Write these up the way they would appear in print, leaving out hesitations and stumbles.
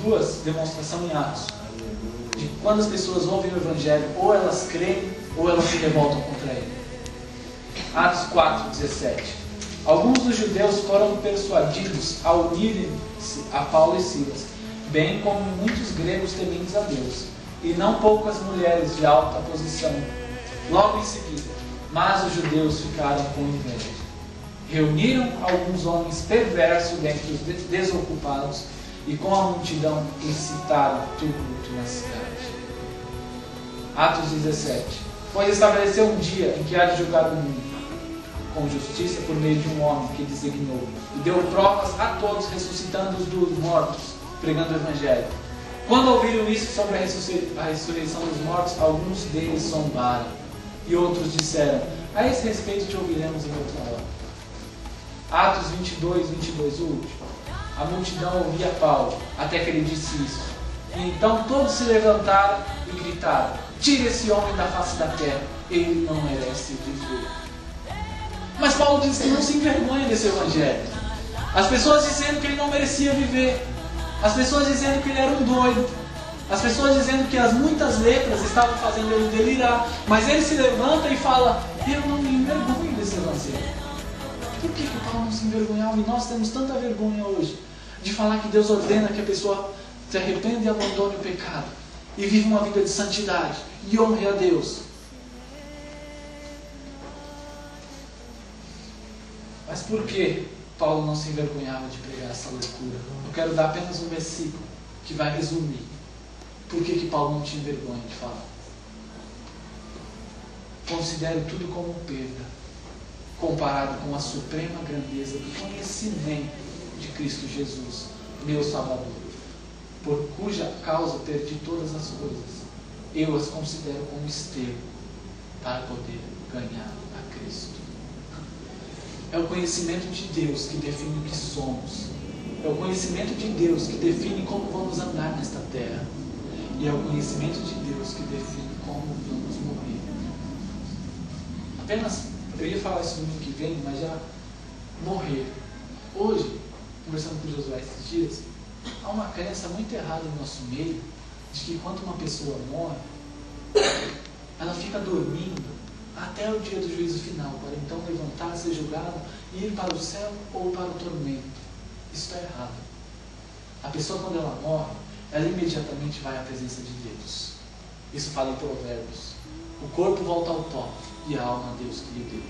duas demonstrações em Atos. De quando as pessoas ouvem o Evangelho, ou elas creem, ou elas se revoltam contra ele. Atos 4:17. Alguns dos judeus foram persuadidos a unirem-se a Paulo e Silas, bem como muitos gregos tementes a Deus, e não poucas mulheres de alta posição. Logo em seguida, mas os judeus ficaram com inveja. Reuniram alguns homens perversos dentre os desocupados e com a multidão incitaram tumulto na cidade. Atos 17. Pois estabeleceu um dia em que há de julgar o mundo com justiça por meio de um homem que designou, e deu provas a todos, ressuscitando-os dos mortos, pregando o Evangelho. Quando ouviram isso sobre a ressurreição dos mortos, alguns deles zombaram, e outros disseram: a esse respeito te ouviremos em outra hora. Atos 22, o último. A multidão ouvia Paulo, até que ele disse isso. E então todos se levantaram e gritaram: tire esse homem da face da terra, ele não merece viver. Mas Paulo diz que não se envergonha desse Evangelho. As pessoas dizendo que ele não merecia viver. As pessoas dizendo que ele era um doido. As pessoas dizendo que as muitas letras estavam fazendo ele delirar. Mas ele se levanta e fala: eu não me envergonho desse Evangelho. Por que Paulo não se envergonhava? E nós temos tanta vergonha hoje de falar que Deus ordena que a pessoa se arrependa e abandone o pecado e viva uma vida de santidade e honre a Deus. Mas por que Paulo não se envergonhava de pregar essa loucura? Eu quero dar apenas um versículo que vai resumir por que Paulo não tinha vergonha de falar. Considero tudo como perda, comparado com a suprema grandeza do conhecimento de Cristo Jesus, meu Salvador, por cuja causa perdi todas as coisas. Eu as considero como esterco para poder ganhar a Cristo. É o conhecimento de Deus que define o que somos. É o conhecimento de Deus que define como vamos andar nesta terra. E é o conhecimento de Deus que define como vamos morrer. Apenas, eu ia falar isso no domingo que vem, mas já morrer. Hoje, conversando com o Josué esses dias, há uma crença muito errada no nosso meio, de que quando uma pessoa morre, ela fica dormindo até o dia do juízo final, para então levantar, ser julgado e ir para o céu ou para o tormento. Isso está errado. A pessoa, quando ela morre, ela imediatamente vai à presença de Deus. Isso fala em Provérbios. O corpo volta ao pó e a alma a Deus que lhe deu.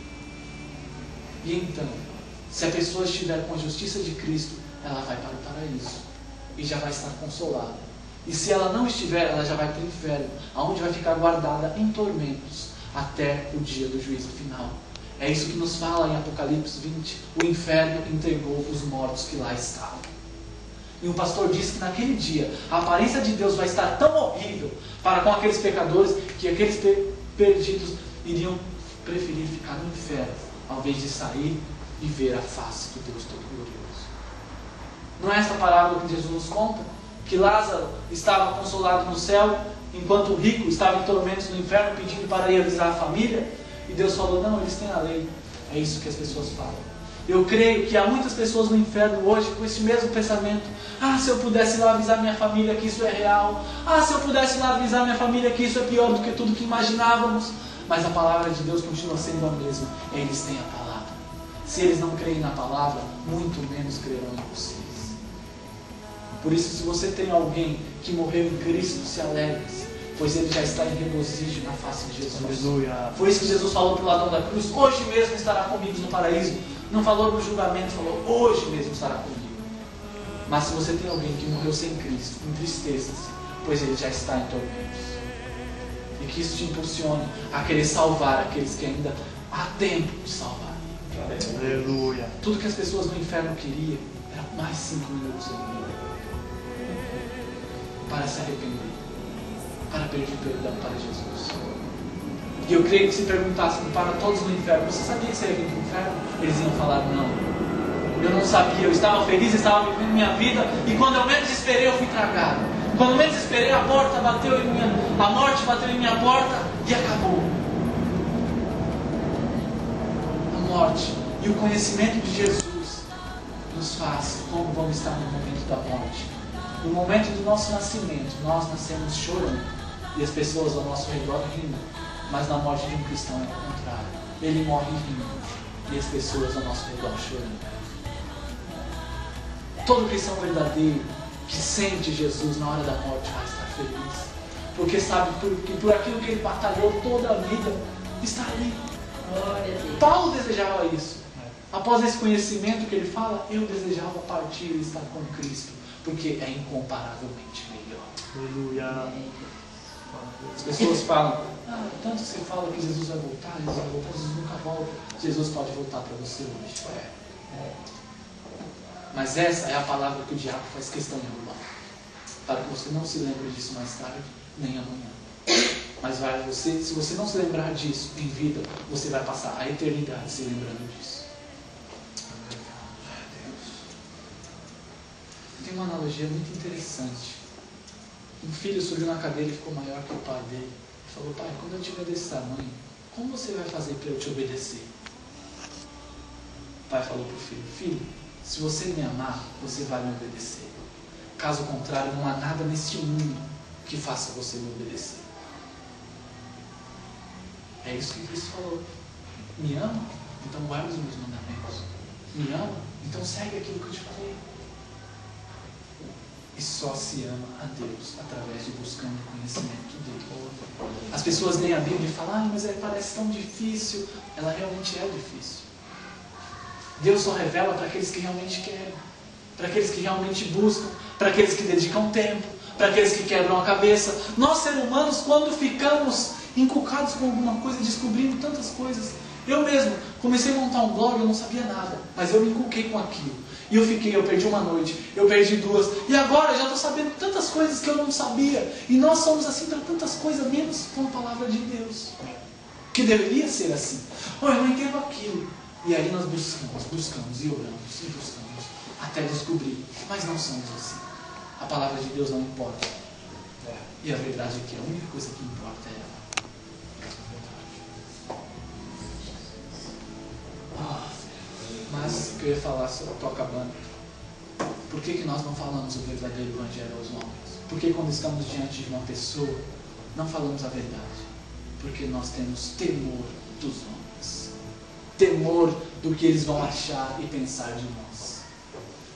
E então, se a pessoa estiver com a justiça de Cristo, ela vai para o paraíso e já vai estar consolada. E se ela não estiver, ela já vai para o inferno, onde vai ficar guardada em tormentos até o dia do juízo final. É isso que nos fala em Apocalipse 20. O inferno entregou os mortos que lá estavam. E o pastor disse que naquele dia a aparência de Deus vai estar tão horrível para com aqueles pecadores, que aqueles perdidos iriam preferir ficar no inferno ao invés de sair e ver a face do Deus Todo-Glorioso. Não é essa parábola que Jesus nos conta? Que Lázaro estava consolado no céu, enquanto o rico estava em tormentos no inferno, pedindo para ir avisar a família. E Deus falou: não, eles têm a lei. É isso que as pessoas falam. Eu creio que há muitas pessoas no inferno hoje com esse mesmo pensamento: ah, se eu pudesse ir lá avisar minha família que isso é real. Ah, se eu pudesse ir lá avisar minha família que isso é pior do que tudo que imaginávamos. Mas a palavra de Deus continua sendo a mesma. Eles têm a palavra. Se eles não creem na palavra, muito menos crerão em vocês. Por isso, se você tem alguém que morreu em Cristo, se alegre, pois ele já está em regozijo na face de Jesus. Aleluia. Foi isso que Jesus falou para o ladrão da cruz: hoje mesmo estará comigo no paraíso. Não falou no julgamento, falou: hoje mesmo estará comigo. Mas se você tem alguém que morreu sem Cristo, entristeça-se, pois ele já está em tormentos. E que isso te impulsione a querer salvar aqueles que ainda há tempo de salvar. Aleluia. Tudo que as pessoas no inferno queriam era mais 5 minutos de vida para se arrepender, para pedir perdão para Jesus. E eu creio que se perguntassem para todos no inferno: você sabia que você ia vir para o inferno? Eles iam falar: não, eu não sabia, eu estava feliz, estava vivendo minha vida, e quando eu menos esperei eu fui tragado. Quando eu menos esperei, a morte bateu em minha porta e acabou. A morte e o conhecimento de Jesus nos faz como vamos estar no momento da morte. No momento do nosso nascimento, nós nascemos chorando e as pessoas ao nosso redor rindo, mas na morte de um cristão é o contrário. Ele morre rindo e as pessoas ao nosso redor chorando. Todo cristão verdadeiro que sente Jesus na hora da morte vai estar feliz, porque sabe que por aquilo que ele batalhou toda a vida está ali. Paulo desejava isso. Após esse conhecimento que ele fala, eu desejava partir e estar com Cristo, porque é incomparavelmente melhor. Aleluia. As pessoas falam, tanto se fala que Jesus vai voltar, Jesus nunca volta. Jesus pode voltar para você hoje. Mas essa é a palavra que o diabo faz questão de roubar, para que você não se lembre disso mais tarde, nem amanhã. Mas se você não se lembrar disso em vida, você vai passar a eternidade se lembrando disso. Tem uma analogia muito interessante. Um filho subiu na cadeira e ficou maior que o pai dele. Ele falou, pai, quando eu tiver desse tamanho, como você vai fazer para eu te obedecer? O pai falou para o filho, filho, se você me amar, você vai me obedecer. Caso contrário, não há nada neste mundo que faça você me obedecer. É isso que Cristo falou. Me ama? Então guarda os meus mandamentos. Me ama? Então segue aquilo que eu te falei. E só se ama a Deus através de buscando o conhecimento dele. As pessoas leem a Bíblia e falam, mas parece tão difícil. Ela realmente é difícil. Deus só revela para aqueles que realmente querem, para aqueles que realmente buscam, para aqueles que dedicam tempo, para aqueles que quebram a cabeça. Nós, seres humanos, quando ficamos encucados com alguma coisa, descobrimos tantas coisas. Eu mesmo comecei a montar um blog, eu não sabia nada, mas eu me encuquei com aquilo. E eu perdi uma noite, eu perdi duas, e agora eu já estou sabendo tantas coisas que eu não sabia. E nós somos assim para tantas coisas, menos com a palavra de Deus, que deveria ser assim. Eu não entendo aquilo. E aí nós buscamos e oramos e buscamos, até descobrir, mas não somos assim. A palavra de Deus não importa. E a verdade é que a única coisa que importa é ela. Mas o que eu ia falar, estou acabando. Por que nós não falamos o verdadeiro evangelho aos homens? Por que quando estamos diante de uma pessoa, não falamos a verdade? Porque nós temos temor dos homens. Temor do que eles vão achar e pensar de nós.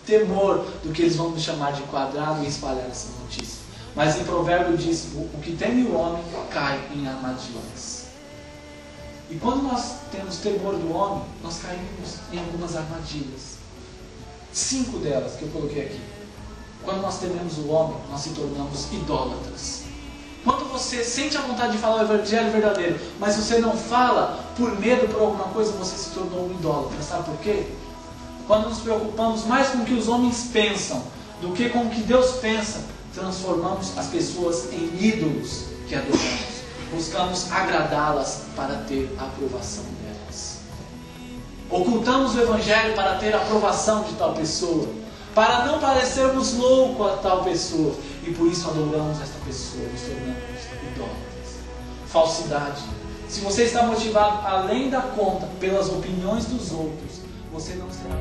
Temor do que eles vão nos chamar de quadrado e espalhar essa notícia. Mas em Provérbio diz, o que teme o homem cai em armadilhas. E quando nós temos temor do homem, nós caímos em algumas armadilhas. 5 delas que eu coloquei aqui. Quando nós tememos o homem, nós se tornamos idólatras. Quando você sente a vontade de falar o evangelho verdadeiro, mas você não fala por medo, por alguma coisa, você se tornou um idólatra. Sabe por quê? Quando nos preocupamos mais com o que os homens pensam do que com o que Deus pensa, transformamos as pessoas em ídolos que adoramos. Buscamos agradá-las para ter a aprovação delas. Ocultamos o evangelho para ter a aprovação de tal pessoa, para não parecermos loucos a tal pessoa, e por isso adoramos esta pessoa, nos tornamos idólatras. Falsidade. Se você está motivado além da conta pelas opiniões dos outros, você não será.